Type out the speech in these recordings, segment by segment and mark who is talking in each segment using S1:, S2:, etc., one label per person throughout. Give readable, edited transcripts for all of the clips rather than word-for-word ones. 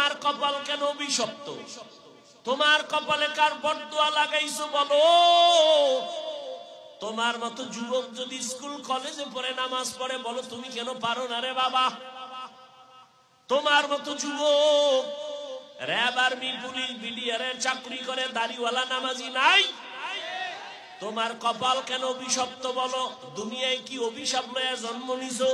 S1: তোমার কপাল কেন অভিশপ্ত? তোমার কপালে কার বরদোয়া লাগাইছো বলো? তোমার মতো যুবক যদি স্কুল কলেজে পড়ে নামাজ পড়ে, বলো তুমি কেন পারো না রে বাবা? তোমার মতো যুবক র‍্যাব, আর্মি, পুলিশ, বিডিআর এর চাকরি করে, দাড়িওয়ালা নামাজি নাই? তোমার কপাল কেন অভিশপ্ত বলো? দুনিয়ায় কি অভিশাপ লয়ে জন্ম নিছো?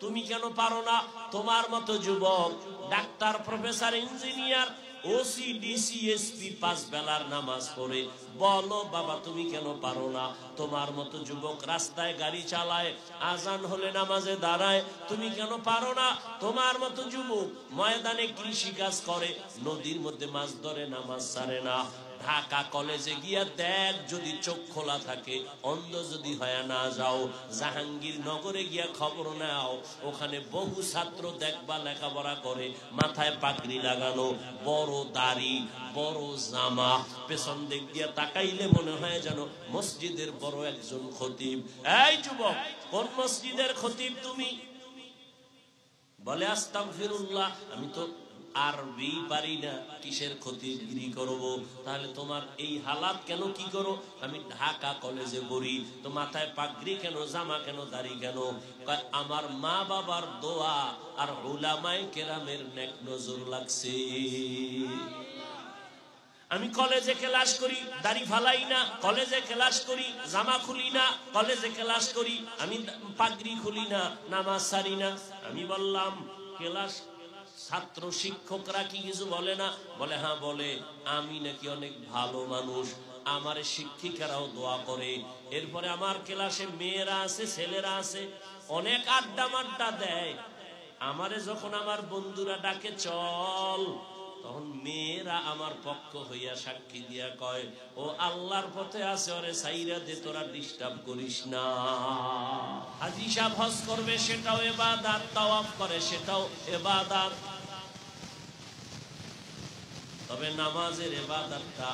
S1: তুমি কেন পারো না? তোমার মতো যুবক doctor, professor, engineer, OC, DC, SP 5 বেলার নামাজ পড়ে, বলো বাবা তুমি কেন পারো না? তোমার মতো যুবক রাস্তায় গাড়ি চালায়, আজান হলে নামাজে দাঁড়ায়, তুমি কেন পারো না? তোমার মতো যুবক ময়দানে কৃষি কাজ করে, নদীর মধ্যে মাছ ধরে, নামাজ ছাড়ে না। ঢাকা কলেজে গিয়া দেখ, যদি চোখ খোলা থাকে, অন্ধ যদি হয়ে না যাও, জাহাঙ্গীরনগরে গিয়া খবর নাও, ওখানে বহু ছাত্র দেখবা লেখাপড়া করে, মাথায় পাগড়ি লাগানো, বড় দাড়ি, বড় জামা, পেছন দিক দিয়ে তাকাইলে মনে হয় যেন মসজিদের বড় একজন খতিব। এই যুবক, কোন মসজিদের খতিব তুমি? বলে আস্তাগফিরুল্লাহ, আমি তো আরবি পারি না, কিসের খতিবগিরি করব? তাহলে তোমার এই হালাত কেন? কি করো? আমি ঢাকা কলেজে পড়ি, তো মাথায় পাগড়ি কেন, জামা কেন, দাড়ি কেন? আমার মা বাবার দোয়া আর উলামায়ে কেরামের নেক নজর লাগছে। আমি কলেজে ক্লাস করি, দাড়ি ফালাই না, কলেজে ক্লাস করি, জামা খুলি না, কলেজে ক্লাস করি, আমি পাগড়ি খুলি না, নামাজ ছাড়ি না। আমি বললাম ক্লাস ছাত্র শিক্ষকরা কি কিছু বলে না? বলে হ্যাঁ বলে, আমি নাকি অনেক ভালো মানুষ, আমার শিক্ষিকারাও দোয়া করে। এরপরে আমার ক্লাসে মেয়েরা আছে, ছেলেরা আছে, অনেক আড্ডা মাড্ডা দেয়। আমারে যখন আমার বন্ধুরা ডাকে চল, তখন মেয়েরা আমার পক্ষ হইয়া সাক্ষী দিয়া কয়, ও আল্লাহর পথে আছে, ওরে সাইরা দে, তোরা ডিস্টার্ব করিস না। হাজী সাহেব হজ করবে, সেটাও ইবাদত, তাওয়াফ করে, সেটাও ইবাদত। তবে নামাজের ইবাদতটা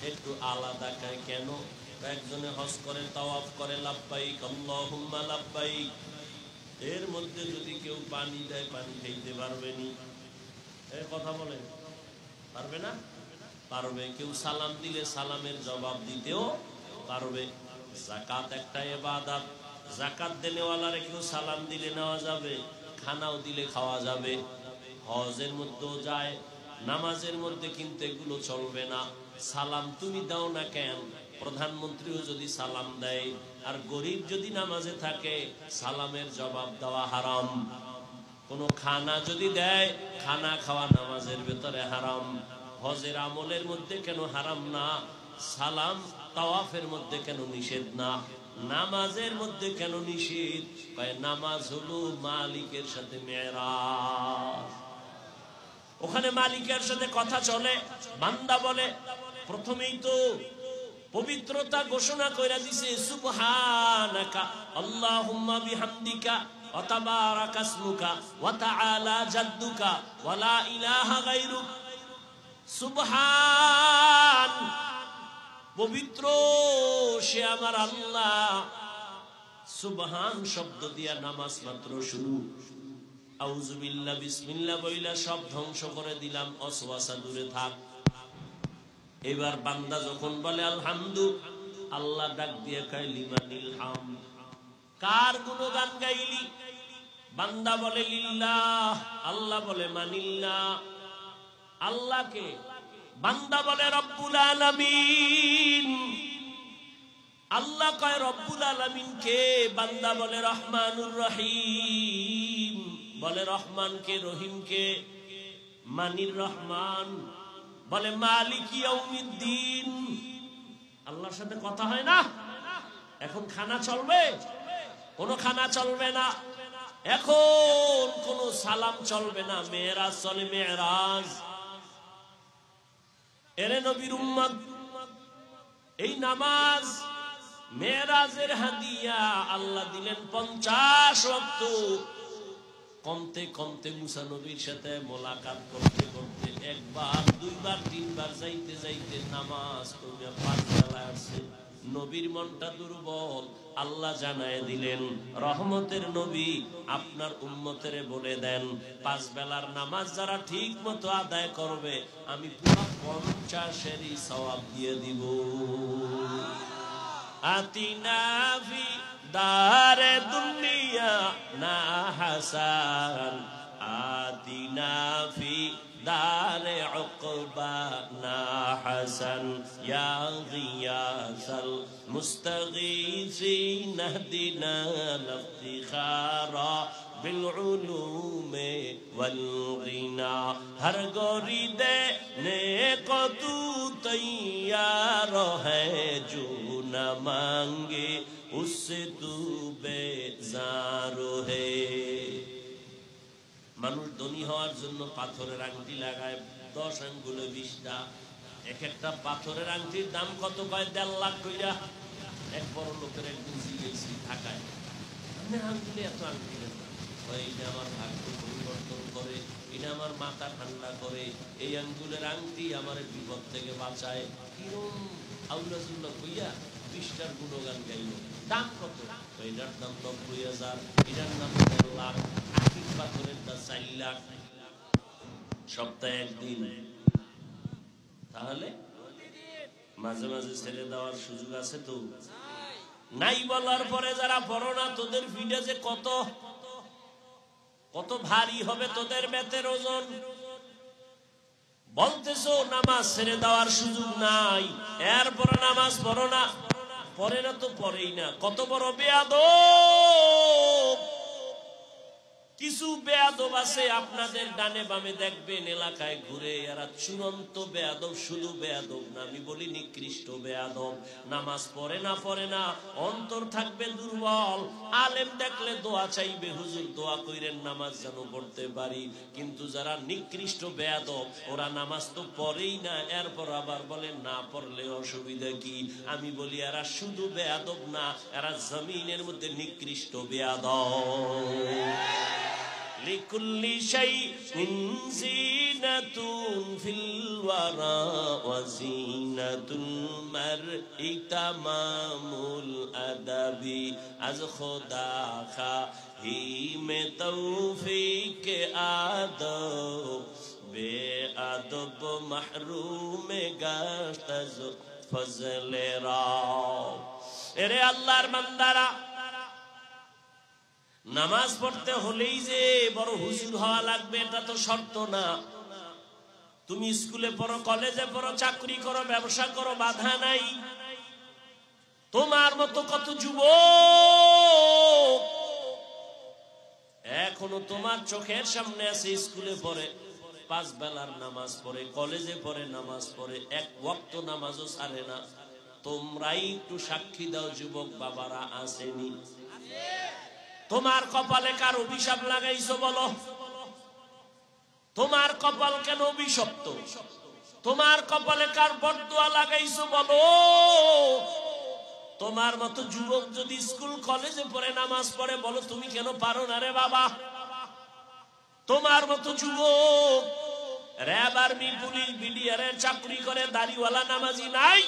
S1: একটু আলাদা। কেন? একজনে হজ করে, তাওয়াফ করে, লাব্বাইক আল্লাহুম্মা লাব্বাইক, এর মধ্যে যদি কেউ পানি দেয়, পানি খাইতে পারবে নি? এর কথা বলেন, পারবে না? পারবে। কেউ সালাম দিলে সালামের জবাব দিতেও পারবে। যাকাত একটা ইবাদত, যাকাত দেনেওয়ালারে কেউ সালাম দিলে নেওয়া যাবে, খানাও দিলে খাওয়া যাবে। হজের মধ্যেও যায়, নামাজের মধ্যে কিন্তু এগুলো চলবে না। সালাম তুমি দাও না কেন? প্রধানমন্ত্রীও যদি সালাম দেয় আর গরিব যদি নামাজে থাকে, সালামের জবাব দেওয়া হারাম। কোন খানা যদি দেয়, খানা খাওয়া নামাজের ভেতরে হারাম। হজের আমলের মধ্যে কেন হারাম না? সালাম তাওয়াফের মধ্যে কেন নিষেধ না? নামাজের মধ্যে কেন নিষেধ? নামাজ হলো মালিকের সাথে মেরাজ, ওখানে মালিকের সাথে কথা চলে। বান্দা বলে, প্রথমেই তো পবিত্রতা ঘোষণা কইরা দিছে, সুবহানাকা আল্লাহুম্মা বিহামদিকা ওয়া তাবারাকা ইসমুকা ওয়া তাআলা জাদ্দুকা ওয়া লা ইলাহা গায়রুক। সুবহান, পবিত্র সে আমার আল্লাহ। সুবহান শব্দ দিয়া নামাজ মাত্র শুরু। আউযুবিল্লাহ, বিসমিল্লাহ বইলা সব ধ্বংস করে দিলাম, ওয়াসওয়াসা দূরে থাক। এবার বান্দা যখন বলে আলহামদু, আল্লাহ ডাক দিয়ে কয় লিমানিল হামদ, কার গুণগান গাইলি? বান্দা বলে লিল্লাহ, আল্লাহ বলে মানিল্লাহ। আল্লাহকে বান্দা বলে রব্বুল আলামিন, আল্লাহ কয় রব্বুল আলামিন কে? বান্দা বলে রহমানুর রহিম, বলে রহমান কে, রহিম কে? মানির রহমান। বলে মালিক ইয়াউমিদ্দিন। আল্লাহর সাথে কথা হয় না? এখন খানা চলবে? কোনো খানা চলবে না। এখন কোনো সালাম চলবে না। মেরাজ চলে, মেরাজ। এরে নবীর উম্মত, এই নামাজ মেরাজের হাদিয়া আল্লাহ দিলেন 50 ওয়াক্ত। কমতে কমতে মুসা নবীর সাথে মোলাকাত করতে করতে একবার, দুইবার, তিনবার যাইতে যাইতে নামাজ পড়িয়া 5 বেলা আসছে। নবীর মনটা দুর্বল, আল্লাহ জানায় দিলেন রহমতের নবী আপনার উম্মতের বলে দেন 5 বেলার নামাজ যারা ঠিক মতো আদায় করবে আমি পুরো 50-এরই সওয়াব দিয়ে দিব। আতিনা ফি দারে দুনিয়া না হাসান, আতিনা ফি দারে উকবা না হাসান, ইয়া গিয়াসাল মুস্তাগীসিন ইহদিনা লিফতিখারা بالعلوم والغنا ہر گوری دینے کو تو تیار ہے جو نہ مانگے اس سے تو بیزار ہے। মানুষ ধনী হওয়ার জন্য পাথরের আংটি লাগায় 10 আঙ্গুলে 20টা। এক একটা পাথরের আংটির দাম কত কয় 1.5 লাখ কইরা। এক বড় লোকের একদিন জিজ্ঞেসি ঢাকায়, আপনি আঙ্গুলে এত আংটি কেন? এটা আমার ভাগ্য পরিবর্তন করে, এটা আমার মাথা ঠান্ডা করে, এই আঙ্গুলের আংটি আমার বিপদ থেকে বাঁচায়। কিরম আউলাজুল্লাহ কইয়া 20টার গুণগান গাইল। দাম কত? এটার দাম 90,000, এটার দাম 1.5 লাখ, আকিক পাথরের দাম 4 লাখ। সপ্তাহে একদিন। তাহলে মাঝে মাঝে ছেড়ে দেওয়ার সুযোগ আছে তো নাই? বলার পরে যারা পড়ো না তোদের ফিডে যে কত কত ভারী হবে তোদের বেতের ওজন। বলতেছো নামাজ ছেড়ে দেওয়ার সুযোগ নাই, এরপরে নামাজ পড়ো না। পড়ে না তো পড়েই না। কত বড় বেয়াদব! কিছু বেয়াদব আছে আপনাদের ডানে বামে দেখবেন এলাকায় ঘুরে, এরা চূড়ান্ত বেয়াদব। শুধু বেয়াদব না, আমি বলি নিকৃষ্ট বেয়াদব। নামাজ পড়ে না, অন্তর থাকবে দুর্বল। আলেম দেখলে দোয়া চাইবে, হুজুর দোয়া কইরেন নামাজ যেন পড়তে পারি। কিন্তু যারা নিকৃষ্ট বেয়াদব ওরা নামাজ তো পড়েই না, এরপর আবার বলে না পড়লে অসুবিধা কি? আমি বলি এরা শুধু বেয়াদব না, এরা জমিনের মধ্যে নিকৃষ্ট বেয়াদব। لكل شيء زينة في الورى وزينة المرء تمام الأدب از خدا خواهی میں توفیق آدب بے ادب محروم گشت از فضل رب۔ এরে আল্লাহর বান্দারা, নামাজ পড়তে হলেই যে বড় হুজুর হওয়া লাগবে এটা তো শর্ত না। তুমি স্কুলে পড়ো, কলেজে পড়ো, চাকরি করো, ব্যবসা করো, বাধা নাই। তোমার মতো কত যুবক এখনো তোমার চোখের সামনে আছে, স্কুলে পড়ে, 5 বেলার নামাজ পড়ে, কলেজে পড়ে নামাজ পড়ে, 1 ওয়াক্ত নামাজও ছাড়ে না। তোমরাই একটু সাক্ষী দাও যুবক বাবারা, আসেনি? তোমার কপালে কার অভিশাপ লাগাইছো বলো? তোমার কপাল কেন অভিশপ্ত? তোমার কপালে কার বরদোয়া লাগাইছো বলো? তোমার মতো যুবক যদি স্কুল কলেজে পড়ে নামাজ পড়ে, বলো তুমি কেন পারো না রে বাবা? তোমার মতো যুবক র‍্যাব, আর্মি, পুলিশ, বিডিআর এর চাকরি করে, দাড়িওয়ালা নামাজি নাই?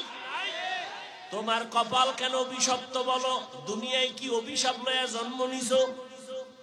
S1: তোমার কপাল কেন অভিশপ্ত বলো? দুনিয়ায় কি অভিশাপ লয়ে জন্ম নিছো?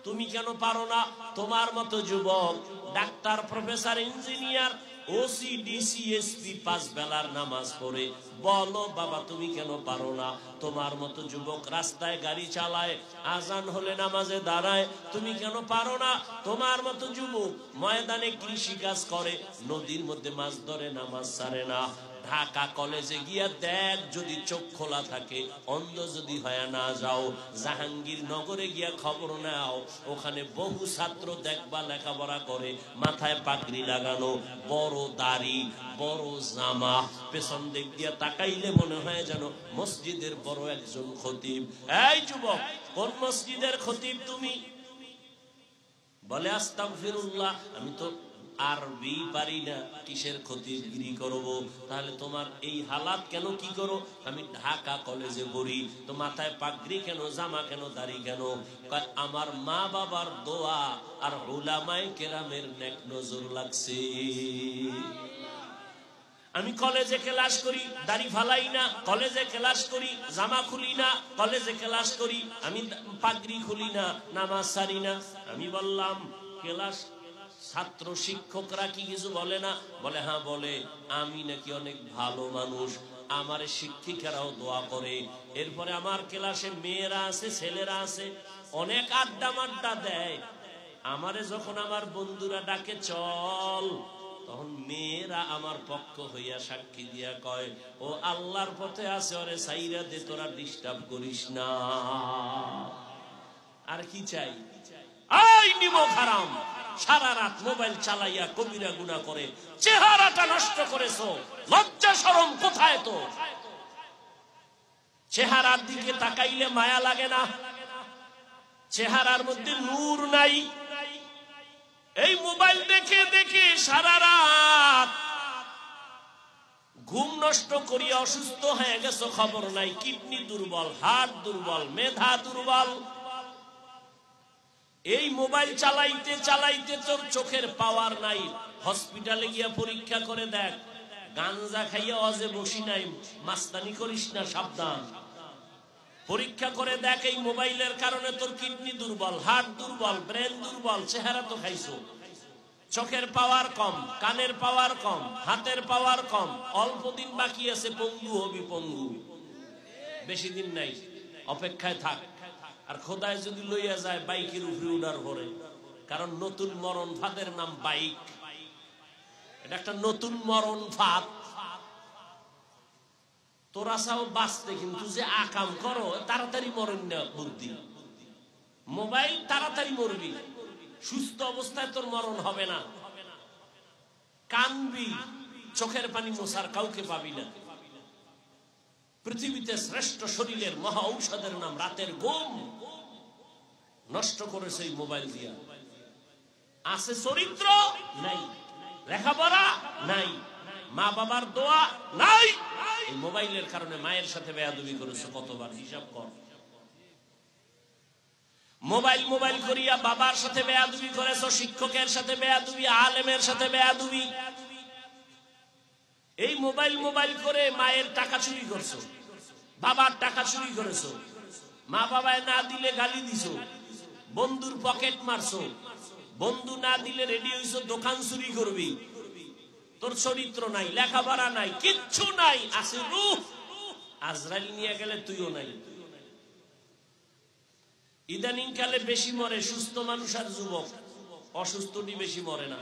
S1: তুমি কেন পারো না? তোমার মতো যুবক doctor, professor, engineer, OC, DC, SP 5 বেলার নামাজ পড়ে, বলো বাবা তুমি কেন পারো না? তোমার মতো যুবক রাস্তায় গাড়ি চালায়, আজান হলে নামাজে দাঁড়ায়, তুমি কেন পারো না? তোমার মতো যুবক ময়দানে কৃষি কাজ করে, নদীর মধ্যে মাছ ধরে, নামাজ ছাড়ে না। ঢাকা কলেজে গিয়া দেখ, যদি চোখ খোলা থাকে, অন্ধ যদি হয়ে না যাও, জাহাঙ্গীর নগরে গিয়া খবর নাও, ওখানে বহু ছাত্র দেখবা লেখাপড়া করে, মাথায় পাগড়ি লাগানো, বড় দাড়ি, বড় জামা, পেছন দিক দিয়া তাকাইলে মনে হয় যেন মসজিদের বড় একজন খতিব। এই যুবক, কোন মসজিদের খতিব তুমি? বলে আস্তাগফিরুল্লাহ, আমি তো আরবি পারি না, কিসের খতিবগিরি করব? তাহলে তোমার এই হালাত কেন? কি করো? আমি ঢাকা কলেজে পড়ি, তো মাথায় পাগড়ি কেন, জামা কেন, দাড়ি কেন? আমার মা বাবার দোয়া আর উলামায়ে কেরামের নেক নজর লাগছে। আমি কলেজে ক্লাস করি, দাড়ি ফালাই না, কলেজে ক্লাস করি, জামা খুলি না, কলেজে ক্লাস করি, আমি পাগড়ি খুলি না, নামাজ সারি না। আমি বললাম ক্লাস ছাত্র শিক্ষকরা কি কিছু বলে না? বলে হ্যাঁ বলে, আমি নাকি অনেক ভালো মানুষ, আমার শিক্ষিকারাও দোয়া করে। এরপরে আমার ক্লাসে মেয়েরা আছে, ছেলেরা আছে, অনেক আড্ডা মাড্ডা দেয়। আমারে যখন আমার বন্ধুরা ডাকে চল, তখন মেয়েরা আমার পক্ষ হইয়া সাক্ষী দিয়া কয়, ও আল্লাহর পথে আছে, ওরে সাইরা দে, তোরা ডিস্টার্ব করিস না। আর কি চাই? এই নিমক হারাম, সারা রাত মোবাইল চালাইয়া কবিরা গুনাহ করে চেহারাটা নষ্ট করেছো, লজ্জা শরম কোথায়? তো চেহারার দিকে তাকাইলে মায়া লাগে না? চেহারার মধ্যে নূর নাই। এই মোবাইল দেখে দেখে সারা রাত ঘুম নষ্ট করিয়া অসুস্থ হয়ে গেছো, খবর নাই। কিডনি দুর্বল, হার্ট দুর্বল, মেধা দুর্বল। এই মোবাইল চালাইতে চালাইতে তোর চোখের পাওয়ার নাই। হসপিটালে গিয়া পরীক্ষা করে দেখ, গাঞ্জা খাইয়া অজে বসি নাই, মাস্তানি করিস না, সাবধান। পরীক্ষা করে দেখ, এই মোবাইলের কারণে তোর কিডনি দুর্বল, হার্ট দুর্বল, ব্রেন দুর্বল। চেহারা তো খাইছো। চোখের পাওয়ার কম, কানের পাওয়ার কম, হাতের পাওয়ার কম। অল্প দিন বাকি আছে, পঙ্গু হবি, পঙ্গু। বেশি দিন নাই, অপেক্ষায় থাক। আর খোদায় যদি লইয়া যায় বাইকের উপরে উড়ার পরে, কারণ নতুন মরণ ফাঁদের নাম বাইক। এটা একটা নতুন মরণ ফাঁদ। তোরা চাও বাঁচতে, কিন্তু যে আকাম করো তাড়াতাড়ি মরণ না বুদ্ধি। মোবাইল তাড়াতাড়ি মরবি, সুস্থ অবস্থায় তোর মরণ হবে না। কানবি, চোখের পানি মোছার কাউকে পাবি না। পৃথিবীতে শ্রেষ্ঠ শরীরের মহা ঔষধের নাম রাতের ঘুম। নষ্ট করেছে এই মোবাইল দিয়া। আছে চরিত্র নাই, লেখাপড়া নাই, মা বাবার দোয়া নাই। এই মোবাইলের কারণে মায়ের সাথে বেয়াদবি করেছে কতবার, হিসাব কর। মোবাইল মোবাইল করিয়া বাবার সাথে বেয়াদবি করেছো, শিক্ষকের সাথে বেয়াদবি, আলেমের সাথে বেয়াদবি। এই মোবাইল মোবাইল করে মায়ের টাকা চুরি করছো, বাবার টাকা চুরি করেছো, মা বাবায় না দিলে গালি দিছো, বন্ধুর পকেট মারছো, বন্ধু না দিলে রেডি হইছো দোকান চুরি করবি। তোর চরিত্র নাই, লেখাপড়া নাই, কিচ্ছু নাই, আছে রূহ। আজরাইল নিয়ে গেলে তুইও নাই। ইদানিং কালে বেশি মরে সুস্থ মানুষ আর যুবক, অসুস্থটি বেশি মরে না।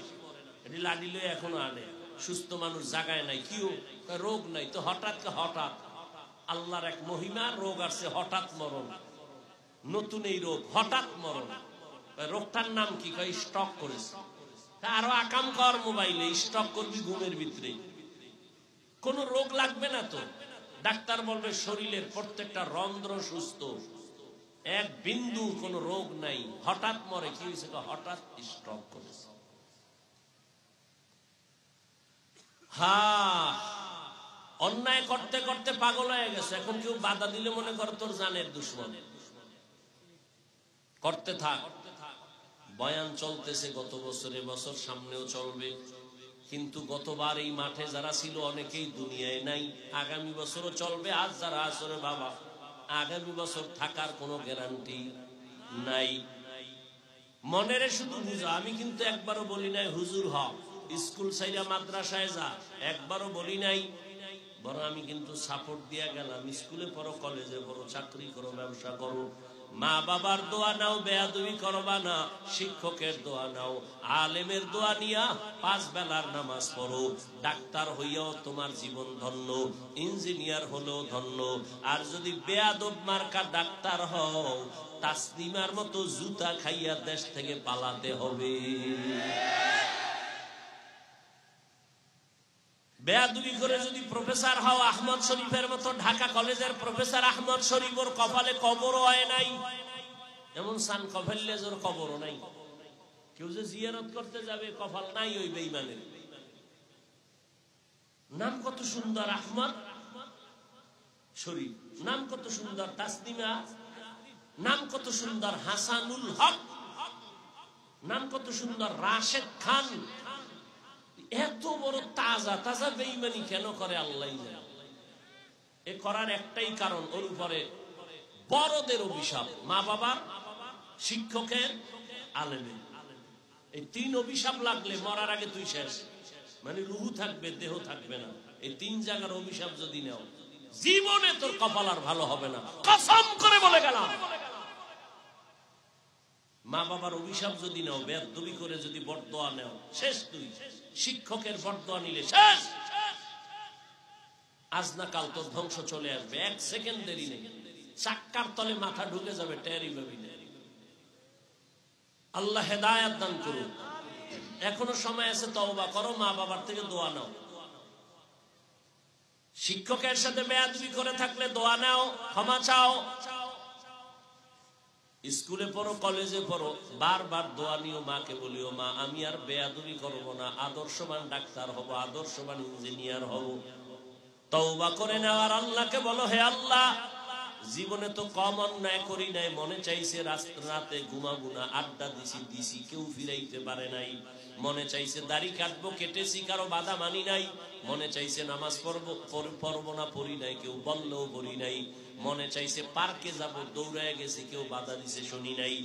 S1: এটি লাডি লয়ে এখনো আনে। সুস্থ মানুষ জাগায় নাই, কিও রোগ নাই তো হঠাৎ হঠাৎ আল্লাহর এক মহিমা, রোগ আসছে হঠাৎ মরণ। নতুন এই রোগ হঠাৎ মরণ। রোগটার নাম কি? কয় স্টক করেছে। আরো আকাম কর, মোবাইলে স্টক করবি ঘুমের ভিতরে। কোন রোগ লাগবে না তো। ডাক্তার বলবে শরীরের প্রত্যেকটা রন্ধ্র সুস্থ, এক বিন্দু কোন রোগ নাই। হঠাৎ মরে, কি হয়েছে? হঠাৎ স্ট্রোক করেছে। অন্যায় করতে করতে পাগল হয়ে গেছে। এখন কেউ বাধা দিলে মনে করে তোর জানের দুশ্মন। করতে থাক। বয়ান চলতেছে গত বছর, বছর সামনেও চলবে। কিন্তু গতবার এই মাঠে যারা ছিল অনেকেই দুনিয়ায় নাই, আগামী বছরও চলবে। আজ যারা আসরে বাবা, আগামী বছর থাকার কোনো গ্যারান্টি নাই। মনেরে শুধু বুঝা। আমি কিন্তু একবারও বলি নাই হুজুর হ, স্কুল সাইরা মাদ্রাসায় যা, একবারও বলি নাই। বরং আমি কিন্তু সাপোর্ট দিয়া গেলাম, স্কুলে পড়ো, কলেজে পড়ো, চাকরি করো, ব্যবসা করো, মা বাবার দোয়া নাও, বেয়াদবি করবা না, শিক্ষকের দোয়া নাও, আলেমের দোয়া নিয়া 5 বেলার নামাজ পড়ো। ডাক্তার হইয়াও তোমার জীবন ধন্য, ইঞ্জিনিয়ার হলেও ধন্য। আর যদি বেয়াদব মার্কা ডাক্তার হও, তাসলিমার মতো জুতা খাইয়া দেশ থেকে পালাতে হবে। বেয়াদবি করে যদি প্রফেসর হও, আহমদ শরীফের মতো, ঢাকা কলেজের প্রফেসর আহমদ শরীফ, ওর কপালে কবরও হয় নাই। এমন সান কফেল্লেজোর কবরও নাই। কেউ যে জিয়ারত করতে যাবে, কপাল নাই ওই বেঈমানের। নাম কত সুন্দর, আহমদ শরীফ, নাম কত সুন্দর, তাসলিমা নাম কত সুন্দর, হাসানুল হক নাম কত সুন্দর, রাশেদ খান। এত বড় তাজা তাজা বেঈমানি কেন করে আল্লাহ জানে। এ করার একটাই কারণ, ওর উপরে বড়দের অভিশাপ, মা বাবার, শিক্ষকের, আলেমের। এই তিন অভিশাপ লাগলে মরার আগে তুই শেষ। মানে রুহু থাকবে, দেহ থাকবে না। এই তিন জায়গার অভিশাপ যদি নেও, জীবনে তোর কপাল আর ভালো হবে না, কসম করে বলে গেলাম। মা বাবার অভিশাপ যদি নাও, বেয়াদবি করে যদি বরদোয়া নাও, শেষ তুই। শিক্ষকের বরদোয়া নিলে শেষ। আজ না কাল তোর ধ্বংস চলে আসবে, এক সেকেন্ড দেরি নেই। চাক্কার তলে মাথা ঢুকে যাবে, টেরি পাবি না। আল্লাহ হেদায়েত দান করুন। এখনো সময় আছে, তওবা করো, মা বাবার থেকে দোয়া নাও। শিক্ষকের সাথে বেয়াদবি করে থাকলে দোয়া নাও, ক্ষমা চাও। স্কুলে পড়ো, কলেজে পড়ো, বারবার দোয়া নিও, মাকে বলিও, মা আমি আর বেয়াদবি করবো না, আদর্শবান ডাক্তার হব, আদর্শবান ইঞ্জিনিয়ার হব। তওবা করে নাও আর আল্লাহকে বলো, হে আল্লাহ, জীবনে তো কম অন্যায় করি নাই, মনে চাইছে রাতে ঘুমাবো না, আড্ডা দিছি, কেউ ফিরাইতে পারে নাই। মনে চাইছে দাড়ি কাটবো, কেটেছি, কারো বাধা মানি নাই। মনে চাইছে নামাজ পড়বো না, পড়ি নাই, কেউ বললেও পড়ি নাই। মনে চাইছে পার্কে যাব, দৌড়ায় গেছি, কেউ বাধা দিছে শুনি নাই।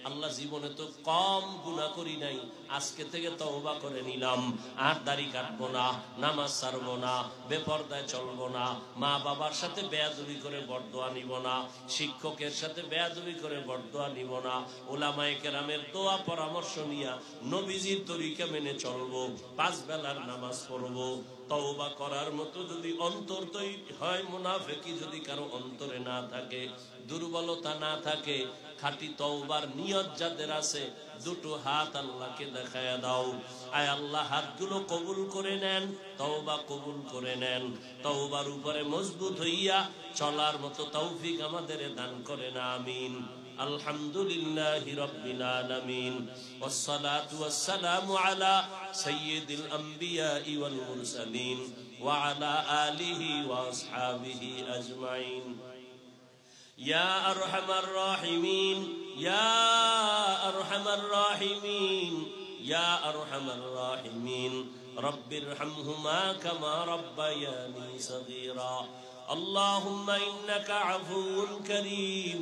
S1: আল্লাহ, জীবনে তো কম গুনাহ করি নাই, আজকে থেকে তওবা করে নিলাম, আর দাড়ি কাটবো না, নামাজ ছাড়বো না, বেপরদায় চলবো না, মা বাবার সাথে বেয়াদবি করে বরদোয়া নিব না, শিক্ষকের সাথে বেয়াদবি করে বরদোয়া নিব না, উলামায়ে কেরামের দোয়া পরামর্শ নিয়া নবীজির তরিকা মেনে চলবো, 5 বেলার নামাজ পড়বো। তওবা করার মতো যদি অন্তর তৈরি হয়, মুনাফিকি যদি কারো অন্তরে না থাকে, দুর্বলতা না থাকে, খাঁটি তওবার নিয়ত যাদের আছে, দুটো হাত আল্লাহকে দেখায়া দাও। আয় আল্লাহ, হাতগুলো কবুল করে নেন, তওবা কবুল করে নেন। তওবার উপরে মজবুত হইয়া চলার মতো তৌফিক আমাদের দান করেন, আমিন। আলহামদুলিল্লাহি রাব্বিল আলামিন, ওয়াসসালাতু ওয়াসসালামু আলা সাইয়্যিদিল আমবিয়াই ওয়াল মুরসালিন ওয়া আলা আলিহি ওয়া আসহাবিহি আজমাইন। ইয়া আরহামার রাহিমিন, ইয়া আরহামার রাহিমিন, ইয়া আরহামার রাহিমিন, রব্বিরহামহুমা কামা রাব্বায়ানি সগীরা। আল্লাহুম্মা ইন্নাকা আফুউন কারীম,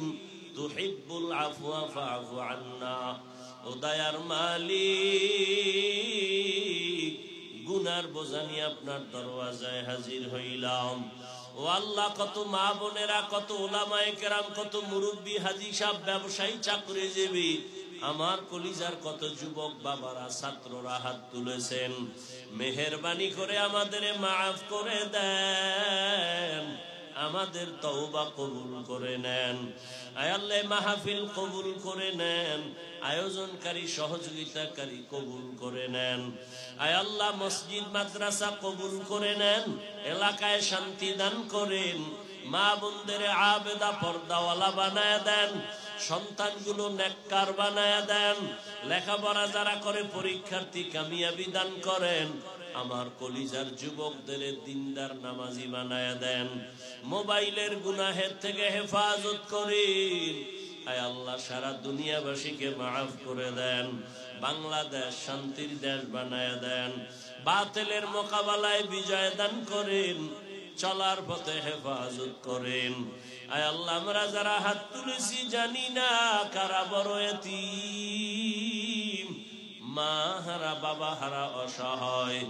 S1: তুহিব্বুল আফওয়া ফা'ফু আন্না। ও দয়ার মালিক, গুনার বোঝা নিয়ে আপনার দরওয়াজায় হাজির হইলাম। ও আল্লাহ, কত মা বোনেরা, কত উলামায়ে কেরাম, কত মুরব্বী, হাজী সাহেব, ব্যবসায়ী, চাকরিজীবী, আমার কলিজার কত যুবক বাবারা, ছাত্ররা হাত তুলেছেন। মেহেরবানি করে আমাদের মাফ করে দেন, আমাদের তওবা কবুল করে নেন। আয় আল্লাহ, মাহফিল কবুল করে নেন, আয়োজনকারী, সহযোগিতাকারী কবুল করে নেন। আয় আল্লাহ, মসজিদ মাদ্রাসা কবুল করে নেন, এলাকায় শান্তি দান করেন, মা বোনদের আবেদা পর্দাওয়ালা বানায় দেন, সন্তানগুলো নেককার বানায় দেন, লেখাপড়া যারা করে পরীক্ষার্থী কামিয়াবি দান করেন, আমার কলিজার যুবকদের দিনদার নামাজি বানায় দেন, মোবাইলের গুনাহের থেকে হেফাজত করেন। আয় আল্লাহ, সারা দুনিয়াবাসীকে মাফ করে দেন, বাংলাদেশ শান্তির দেশ বানায় দেন, বাতিলের মোকাবেলায় বিজয় দান করেন, চলার পথে হেফাজত করেন। আয় আল্লাহ, আমরা যারা হাত তুলেছি জানি না কারা বড় এতিম, মা হারা, বাবা হারা, অসহায়,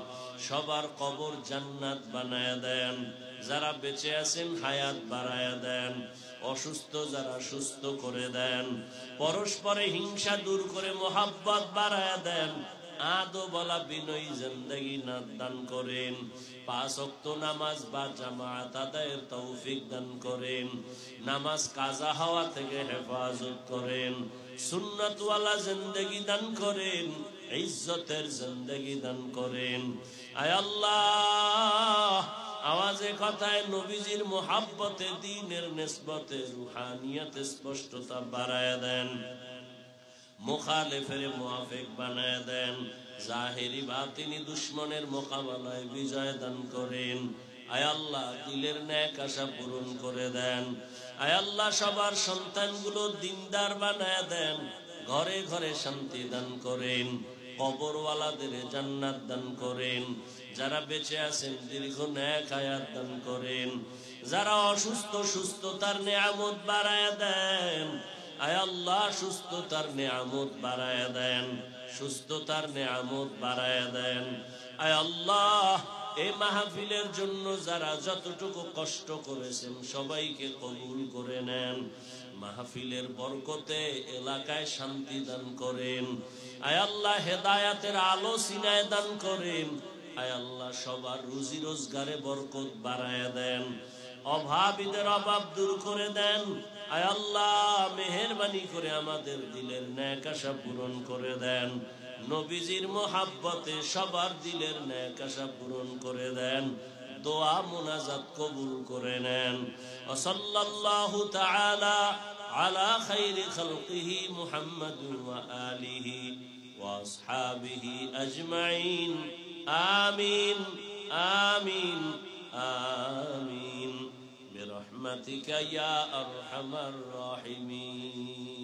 S1: সবার কবর জান্নাত বানায় দেন। যারা বেঁচে আছেন হায়াত বাড়ায় দেন, অসুস্থ যারা সুস্থ করে দেন, পরস্পরে হিংসা দূর করে মোহাব্বত বাড়ায় দেন, আদো বলা বিনয়ী জিন্দেগি দান করেন, 5 ওয়াক্ত নামাজ বা জামাত আদায়ের তৌফিক দান করেন, নামাজ কাজা হওয়া থেকে হেফাজত করেন, সুন্নাতওয়ালা জিন্দেগি দান করেন, ইজ্জতের জিন্দেগি দান করেন। আয় আল্লাহ, আওয়াজে কথায় নবীজির মোহাব্বতে, দ্বীনের নিসবতে, রুহানিয়তে স্পষ্টতা বাড়ায় দেন, মুখালিফের মুআফিক বানায় দেন, জাহেরি বাতিনি দুশমনের মোকাবেলায় বিজয় দান করেন। আয় আল্লাহ, দিলের নেক আশা পূরণ করে দেন। আয় আল্লাহ, সবার সন্তানগুলো দিনদার বানায় দেন, ঘরে ঘরে শান্তি দান করেন। কবরওয়ালাদের জান্নাত দান করেন, যারা বেঁচে আছেন দীর্ঘ নেক হায়াত দান করেন, যারা অসুস্থ সুস্থতার নিয়ামত বাড়ায়া দেন। আয় আল্লাহ সুস্থতার নিয়ামত বাড়ায়া দেন, সুস্থতার নিয়ামত বাড়ায়া দেন। আয় আল্লাহ এই মাহফিলের জন্য যারা যতটুকু কষ্ট করেছেন সবাইকে কবুল করে নেন। মাহফিলের বরকতে এলাকায় শান্তি দান করেন। আয় আল্লাহ হেদায়াতের আলো সিনায় দান করেন। আয় আল্লাহ সবার রুজি রোজগারে বরকত বাড়ায়া দেন, অভাবীদের অভাব দূর করে দেন। আয় আল্লাহ মেহেরবানি করে আমাদের দিলের নেক আশা পূরণ করে দেন। নবীজির মোহাব্বতে সবার দিলের নেক আশা পূরণ করে দেন। দোয়া মুনাজাত কবুল করে নেন। সাল্লাল্লাহু তাআলা আলা খাইরি খালকিহি মুহাম্মাদুন ওয়া আলিহি ওয়া আসহাবিহি আজমাইন। আমিন আমিন আমিন বিরহমাতিকা ইয়া আরহামার রাহিমিন।